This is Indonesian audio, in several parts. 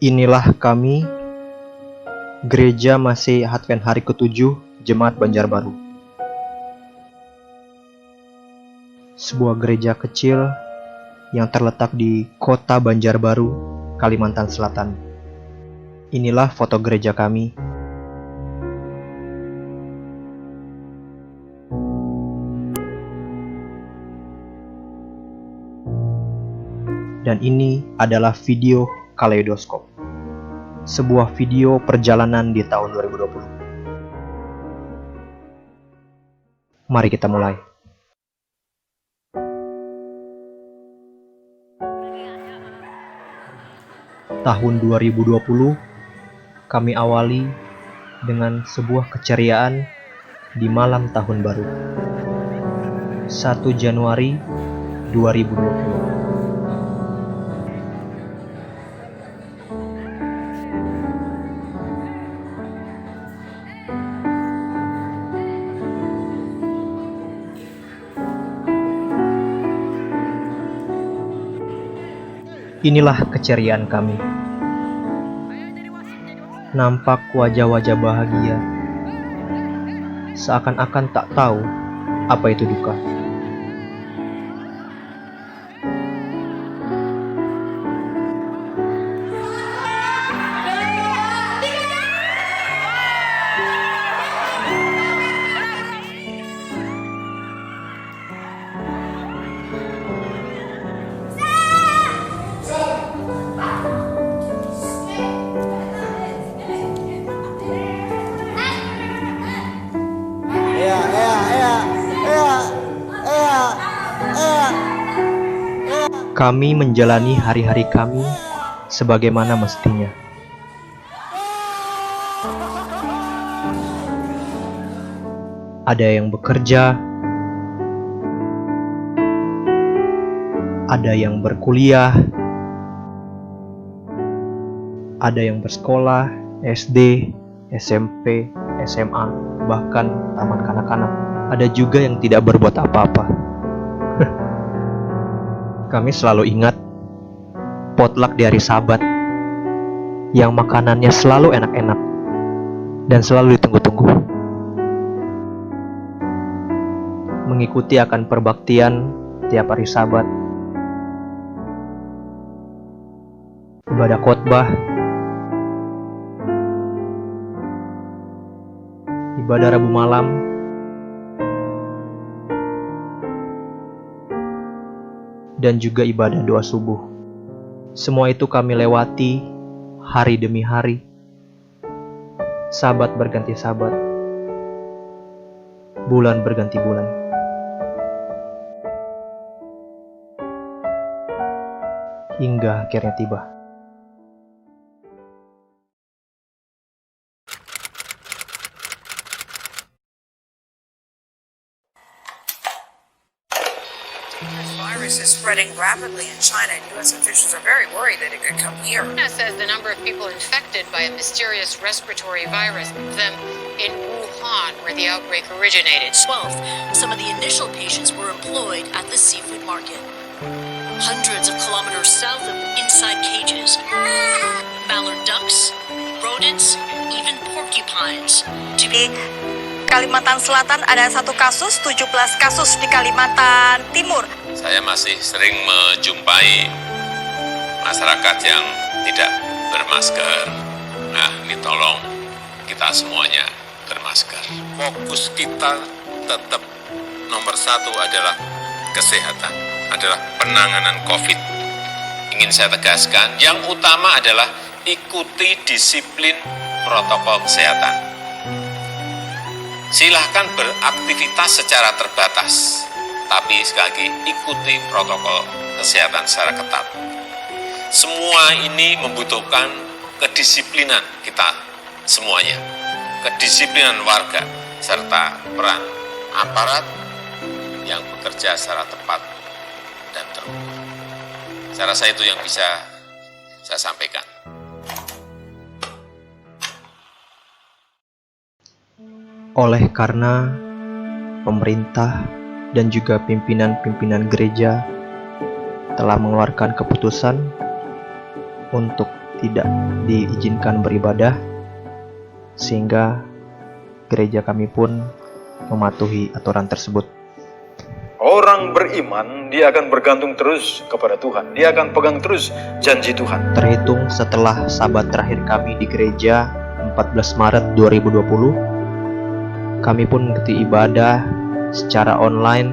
Inilah kami, Gereja Masih Advent Hari ke-7 Jemaat Banjarbaru. Sebuah gereja kecil yang terletak di kota Banjarbaru, Kalimantan Selatan. Inilah foto gereja kami. Dan ini adalah video Kaleidoskop, sebuah video perjalanan di tahun 2020. Mari kita mulai. Tahun 2020 kami awali dengan sebuah keceriaan di malam tahun baru. 1 Januari 2020. Inilah keceriaan kami. Nampak wajah-wajah bahagia, seakan-akan tak tahu apa itu duka. Kami menjalani hari-hari kami sebagaimana mestinya. Ada yang bekerja, ada yang berkuliah, ada yang bersekolah, SD, SMP, SMA, bahkan taman kanak-kanak. Ada juga yang tidak berbuat apa-apa. Kami selalu ingat potluck di hari Sabat yang makanannya selalu enak-enak dan selalu ditunggu-tunggu. Mengikuti akan perbaktian tiap hari Sabat, ibadah khotbah, ibadah Rabu malam, dan juga ibadah doa subuh. Semua itu kami lewati hari demi hari, sabat berganti sabat, bulan berganti bulan. Hingga akhirnya tiba. The virus is spreading rapidly in China, and U.S. officials are very worried that it could come here. China says the number of people infected by a mysterious respiratory virus, them in Wuhan, where the outbreak originated. 12th, some of the initial patients were employed at the seafood market. Hundreds of kilometers south of inside cages, mallard ducks, rodents, even porcupines. Di Kalimantan Selatan ada 1 kasus, 17 kasus di Kalimantan Timur. Saya masih sering menjumpai masyarakat yang tidak bermasker. Nah, ini tolong kita semuanya bermasker. Fokus kita tetap nomor 1 adalah kesehatan, adalah penanganan COVID. Ingin saya tegaskan, yang utama adalah ikuti disiplin protokol kesehatan. Silahkan beraktivitas secara terbatas, tapi sekali lagi ikuti protokol kesehatan secara ketat. Semua ini membutuhkan kedisiplinan kita semuanya, kedisiplinan warga, serta peran aparat yang bekerja secara tepat dan terukur. Saya rasa itu yang bisa saya sampaikan. Oleh karena pemerintah dan juga pimpinan-pimpinan gereja telah mengeluarkan keputusan untuk tidak diizinkan beribadah, sehingga gereja kami pun mematuhi aturan tersebut. Orang beriman, dia akan bergantung terus kepada Tuhan. Dia akan pegang terus janji Tuhan. Terhitung setelah sabat terakhir kami di gereja 14 Maret 2020, kami pun mengikuti ibadah secara online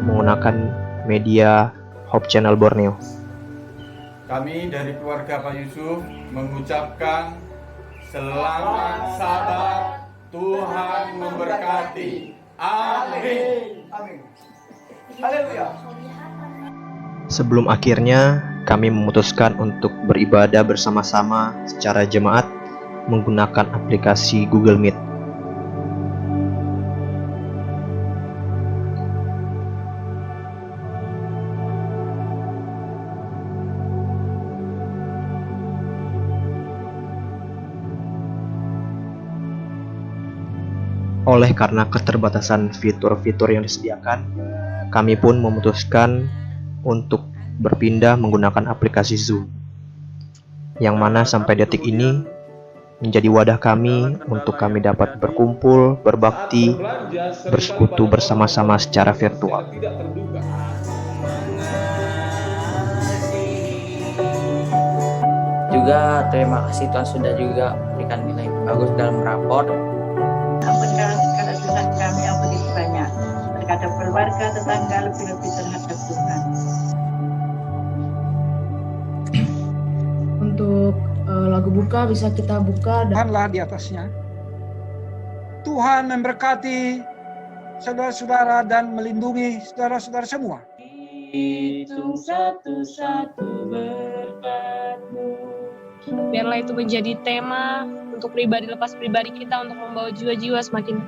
menggunakan media Hope Channel Borneo. Kami dari keluarga Pak Yusuf mengucapkan selamat sabat, Tuhan memberkati. Amin. Amin. Haleluya. Sebelum akhirnya kami memutuskan untuk beribadah bersama-sama secara jemaat menggunakan aplikasi Google Meet. Oleh karena keterbatasan fitur-fitur yang disediakan, kami pun memutuskan untuk berpindah menggunakan aplikasi Zoom, yang mana sampai detik ini menjadi wadah kami untuk kami dapat berkumpul, berbakti, bersekutu bersama-sama secara virtual. Juga terima kasih Tuhan sudah juga berikan nilai bagus dalam rapor. Ampunkan segala dosa kami yang begitu banyak terhadap keluarga, tetangga, lebih-lebih terhadap Tuhan. Untuk lagu buka bisa kita buka. Tuhanlah di atasnya. Tuhan memberkati saudara-saudara dan melindungi saudara-saudara semua. Hitung satu-satu berkat-Mu. Biarlah itu menjadi tema untuk pribadi lepas pribadi kita untuk membawa jiwa-jiwa semakin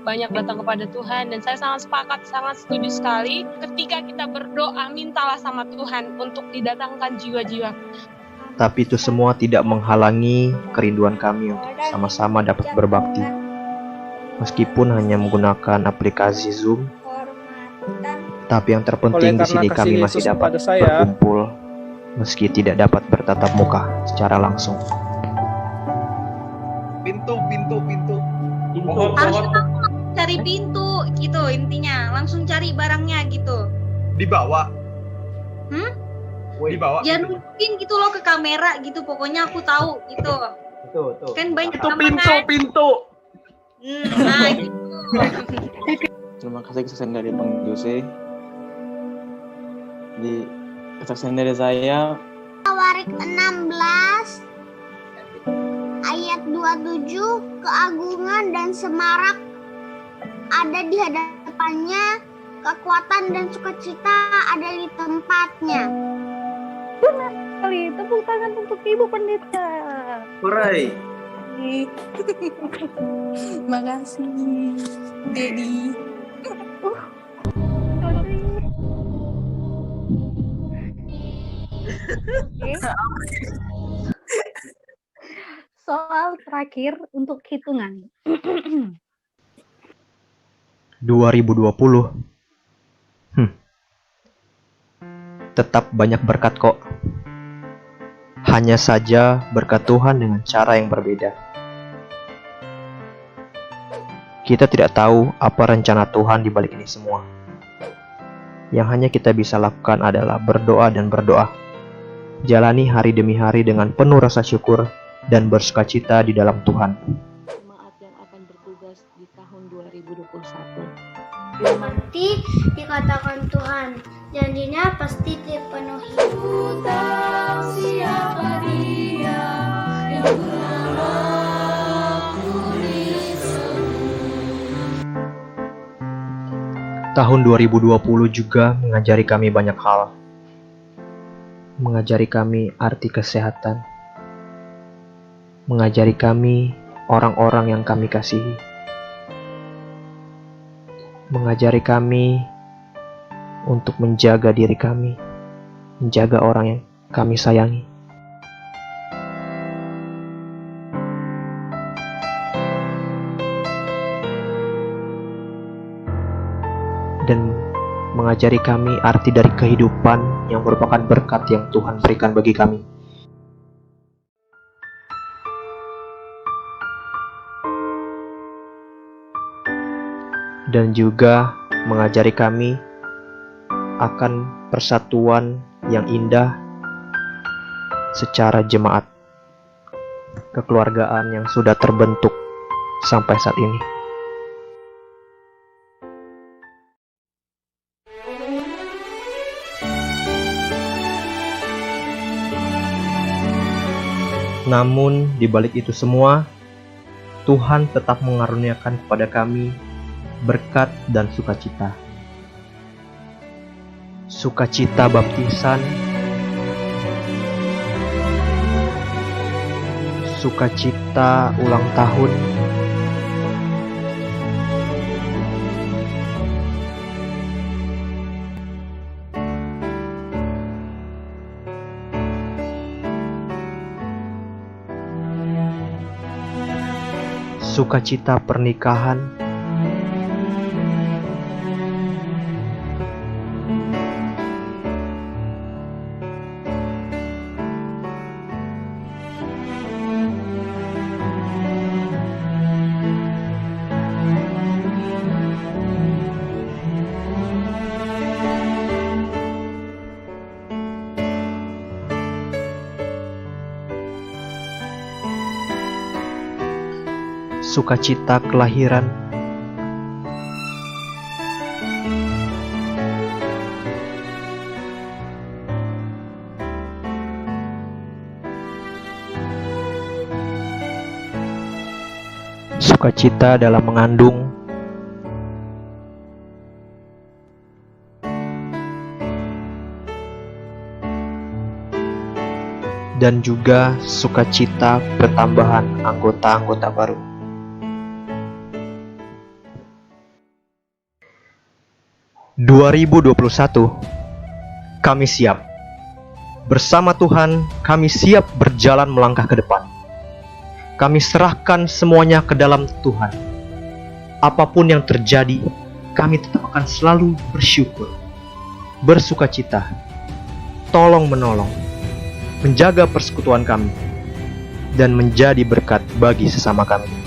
banyak datang kepada Tuhan. Dan saya sangat sepakat, sangat setuju sekali ketika kita berdoa, mintalah sama Tuhan untuk didatangkan jiwa-jiwa. Tapi itu semua tidak menghalangi kerinduan kami untuk sama-sama dapat berbakti. Meskipun hanya menggunakan aplikasi Zoom, tapi yang terpenting di sini kami masih dapat berkumpul meski tidak dapat bertatap muka secara langsung. Pintu. Harus cari pintu gitu intinya, langsung cari barangnya gitu. Dibawa. Dibawa. Ya nunjukin gitu loh ke kamera gitu, pokoknya aku tahu gitu. Tuh. Kan banyak Itu pintu. Nah gitu. Terima kasih kesaksian dari Bang Jose. Di kesaksian dari saya, Tawarik 16 ayat 27, keagungan dan semarak ada di hadapannya, kekuatan dan sukacita ada di tempatnya. Benar sekali, tepuk tangan untuk Ibu Pendeta. Hooray. Makasih, Dedi. Soal terakhir untuk hitungan. 2020. Tetap banyak berkat kok. Hanya saja berkat Tuhan dengan cara yang berbeda. Kita tidak tahu apa rencana Tuhan di balik ini semua. Yang hanya kita bisa lakukan adalah berdoa dan berdoa. Jalani hari demi hari dengan penuh rasa syukur dan bersukacita di dalam Tuhan. Jemaat yang akan bertugas di tahun 2021. Nanti dikatakan Tuhan, janjinya pasti dipenuhi. Ku tahu siapa Dia yang bernama Tahun 2020 juga mengajari kami banyak hal. Mengajari kami arti kesehatan. Mengajari kami orang-orang yang kami kasihi. Mengajari kami untuk menjaga diri kami, menjaga orang yang kami sayangi. Dan mengajari kami arti dari kehidupan yang merupakan berkat yang Tuhan berikan bagi kami. dan juga mengajari kami akan persatuan yang indah secara jemaat, kekeluargaan yang sudah terbentuk sampai saat ini. Namun di balik itu semua, Tuhan tetap mengaruniakan kepada kami berkat dan sukacita. Sukacita baptisan, sukacita ulang tahun, sukacita pernikahan, sukacita kelahiran, sukacita dalam mengandung, dan juga sukacita pertambahan anggota-anggota baru. ...2021, kami siap. Bersama Tuhan, kami siap berjalan melangkah ke depan. Kami serahkan semuanya ke dalam Tuhan. Apapun yang terjadi, kami tetap akan selalu bersyukur, bersukacita, tolong-menolong, menjaga persekutuan kami, dan menjadi berkat bagi sesama kami.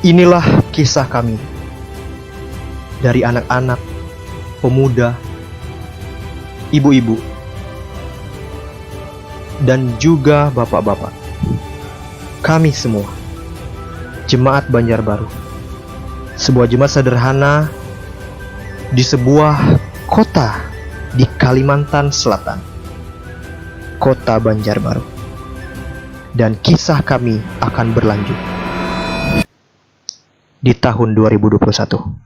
Inilah kisah kami, dari anak-anak, pemuda, ibu-ibu, dan juga bapak-bapak. Kami semua, Jemaat Banjarbaru, sebuah jemaat sederhana di sebuah kota di Kalimantan Selatan, Kota Banjarbaru. Dan kisah kami akan berlanjut di tahun 2021.